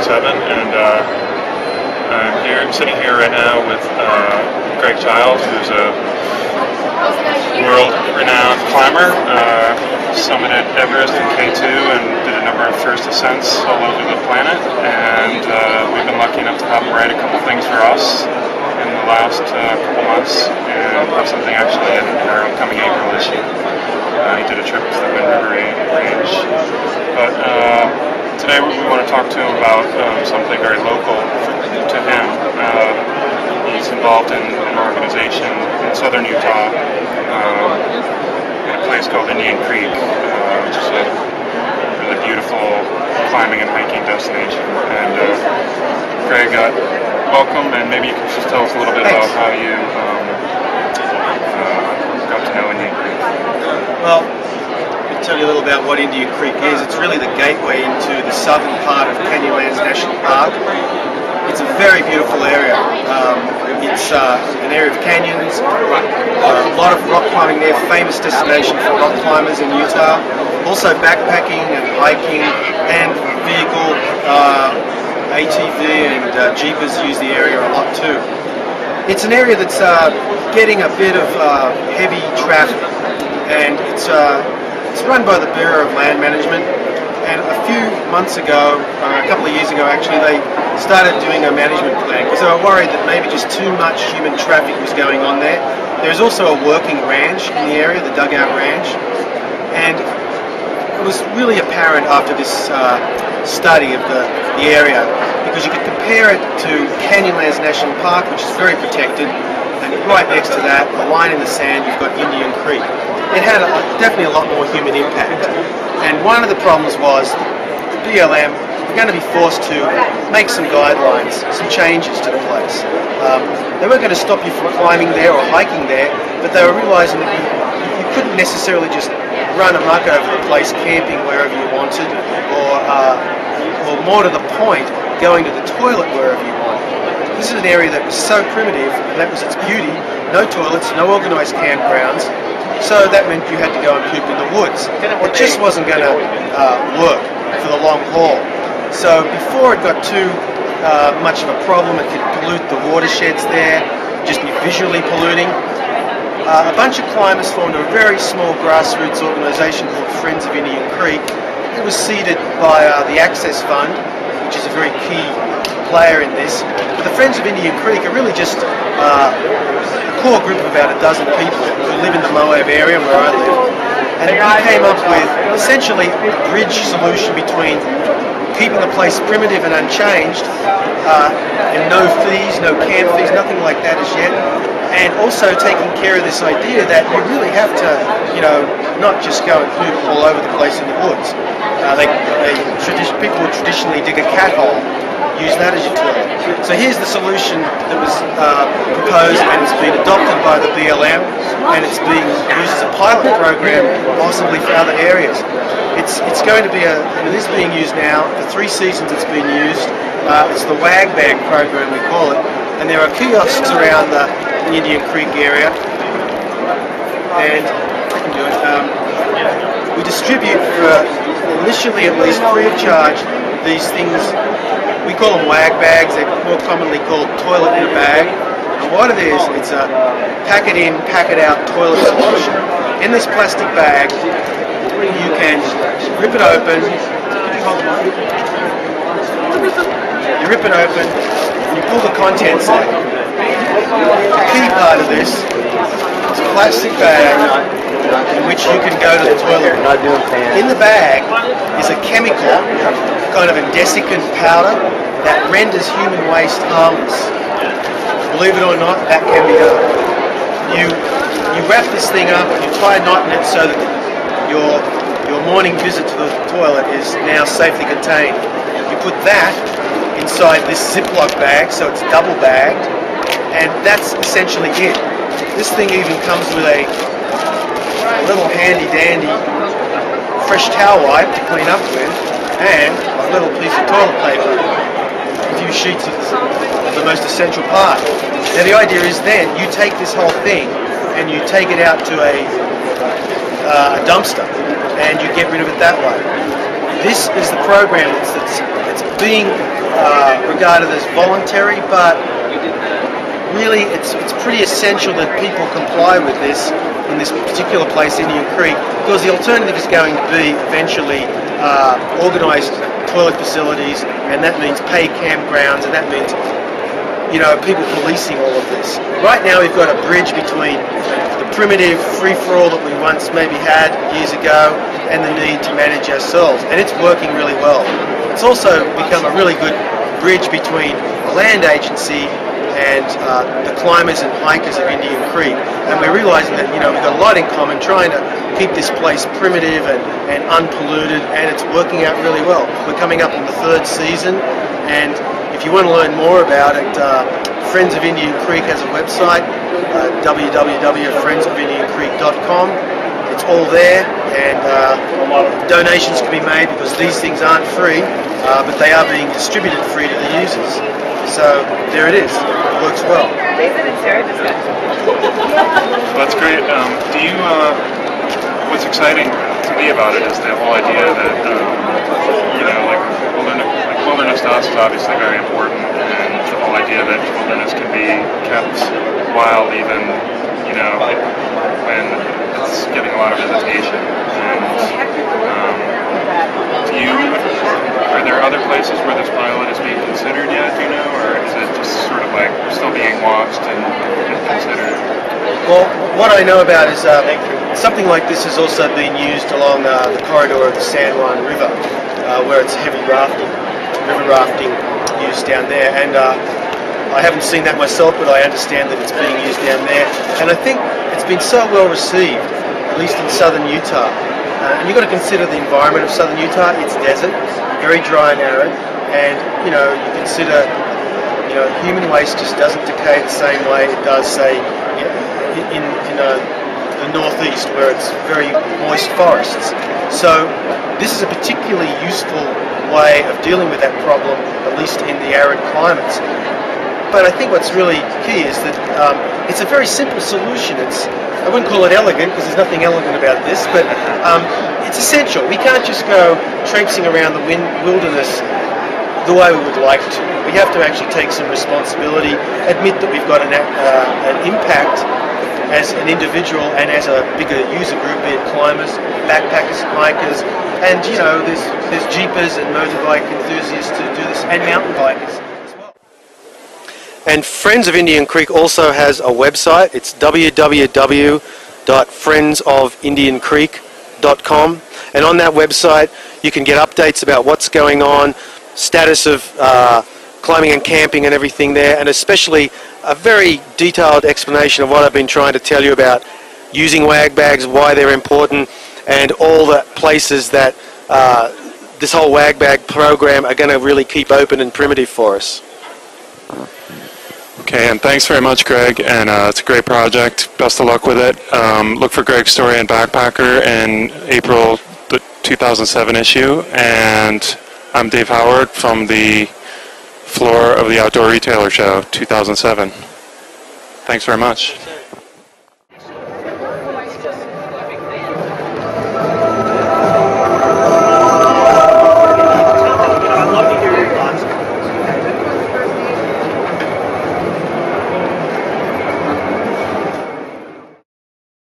7, and I'm sitting here right now with Greg Giles, who's a world-renowned climber, summited Everest in K2 and did a number of first ascents all over the planet, and we've been lucky enough to have him write a couple things for us in the last couple months, and have something actually in our upcoming April issue. He did a trip to the Wind River Range, but today we want to talk to him about something very local to him. He's involved in an organization in southern Utah, in a place called Indian Creek, which is a really beautiful climbing and hiking destination. And Greg, welcome, and maybe you can just tell us a little bit about how you got to know Indian Creek. Well, I'll tell you a little about what Indian Creek is. It's really the gateway into the southern part of Canyonlands National Park. It's a very beautiful area. It's an area of canyons, a lot of rock climbing there, famous destination for rock climbers in Utah. Also backpacking and hiking, and vehicle, ATV and Jeepers use the area a lot too. It's an area that's getting a bit of heavy traffic, and it's run by the Bureau of Land Management. And a few months ago, a couple of years ago actually, they started doing a management plan because they were worried that maybe just too much human traffic was going on there. There's also a working ranch in the area, the Dugout Ranch, and it was really apparent after this study of the area, because you could compare it to Canyonlands National Park, which is very protected, and right next to that, a line in the sand, you've got Indian Creek. It had definitely a lot more human impact. And one of the problems was the BLM were going to be forced to make some guidelines, some changes to the place. They weren't going to stop you from climbing there or hiking there, but they were realizing that you couldn't necessarily just run amok over the place, camping wherever you wanted, or more to the point, going to the toilet wherever you wanted. This is an area that was so primitive, and that was its beauty. No toilets, no organised campgrounds. So that meant you had to go and poop in the woods. It just wasn't going to work for the long haul. So before it got too much of a problem, it could pollute the watersheds there, just be visually polluting. A bunch of climbers formed a very small grassroots organisation called Friends of Indian Creek. It was seeded by the Access Fund, which is a very key player in this. But the Friends of Indian Creek are really just a core group of about a dozen people who live in the Moab area where I live. And we came up with essentially a bridge solution between keeping the place primitive and unchanged, and no fees, no camp fees, nothing like that as yet, and also taking care of this idea that you really have to, not just go and poop all over the place in the woods. People would traditionally dig a cat hole, use that as your toilet. So here's the solution that was proposed, and it's been adopted by the BLM, and it's being used as a pilot program, possibly for other areas. It's going to be it is being used now. For 3 seasons it's been used. It's the Wag Bag program, we call it, and there are kiosks around the Indian Creek area, and I can do it. We distribute, initially at least free of charge, these things. We call them Wag Bags. They're more commonly called toilet in a bag. And what it is, it's a pack it in, pack it out toilet solution. In this plastic bag, you can rip it open. You rip it open, and you pull the contents out. The key part of this is a plastic bag in which you can go to the toilet. In the bag is a chemical, kind of a desiccant powder that renders human waste harmless. Believe it or not, that can be done. You wrap this thing up, you tie a knot in it so that your morning visit to the toilet is now safely contained. You put that inside this Ziploc bag, so it's double bagged, and that's essentially it. This thing even comes with a little handy dandy fresh towel wipe to clean up with, and a little piece of toilet paper, a few sheets of the most essential part. Now the idea is then you take this whole thing and you take it out to a dumpster, and you get rid of it that way. this is the program that's being regarded as voluntary, but really it's pretty essential that people comply with this in this particular place, Indian Creek, because the alternative is going to be eventually organised toilet facilities, and that means paid campgrounds, and that means, you know, people policing all of this. Right now we've got a bridge between the primitive free-for-all that we once maybe had years ago and the need to manage ourselves, and it's working really well. It's also become a really good bridge between the land agency and the climbers and hikers of Indian Creek, and we're realising that, you know, we've got a lot in common, trying to keep this place primitive and unpolluted, and it's working out really well. We're coming up on the 3rd season, and if you want to learn more about it, Friends of Indian Creek has a website, www.friendsofindiancreek.com. It's all there, and donations can be made because these things aren't free, but they are being distributed free to the users. So there it is. It works well. David and Sarah just got That's great. Do you? What's exciting to me about it is the whole idea that you know, like wilderness to us is obviously very important, and the whole idea that wilderness can be kept wild, even, you know, when it's getting a lot of visitation. And are there other places where this pilot is being considered yet, do you know, or is it just sort of like still being watched and considered? Well, what I know about is something like this has also been used along the corridor of the San Juan River, where it's heavy rafting, river rafting used down there, and I haven't seen that myself, but I understand that it's being used down there, and I think it's been so well received, at least in southern Utah. And you've got to consider the environment of southern Utah. It's desert, very dry and arid, and, you know, you consider, you know, human waste just doesn't decay the same way it does, say, in the northeast, where it's very moist forests. So this is a particularly useful way of dealing with that problem, at least in the arid climates. But I think what's really key is that it's a very simple solution. I wouldn't call it elegant, because there's nothing elegant about this, but it's essential. We can't just go traipsing around the wilderness the way we would like to. We have to actually take some responsibility, admit that we've got an impact as an individual and as a bigger user group, be it climbers, backpackers, hikers, and, you know, there's jeepers and motorbike enthusiasts to do this, and mountain bikers. And Friends of Indian Creek also has a website. It's www.friendsofindiancreek.com, and on that website you can get updates about what's going on, status of climbing and camping and everything there, and especially a very detailed explanation of what I've been trying to tell you about using wag bags, why they're important, and all the places that this whole wag bag program are going to really keep open and primitive for us. Okay, and thanks very much, Greg, and it's a great project. Best of luck with it. Look for Greg's story in Backpacker in April the 2007 issue, and I'm Dave Howard from the floor of the Outdoor Retailer Show 2007. Thanks very much.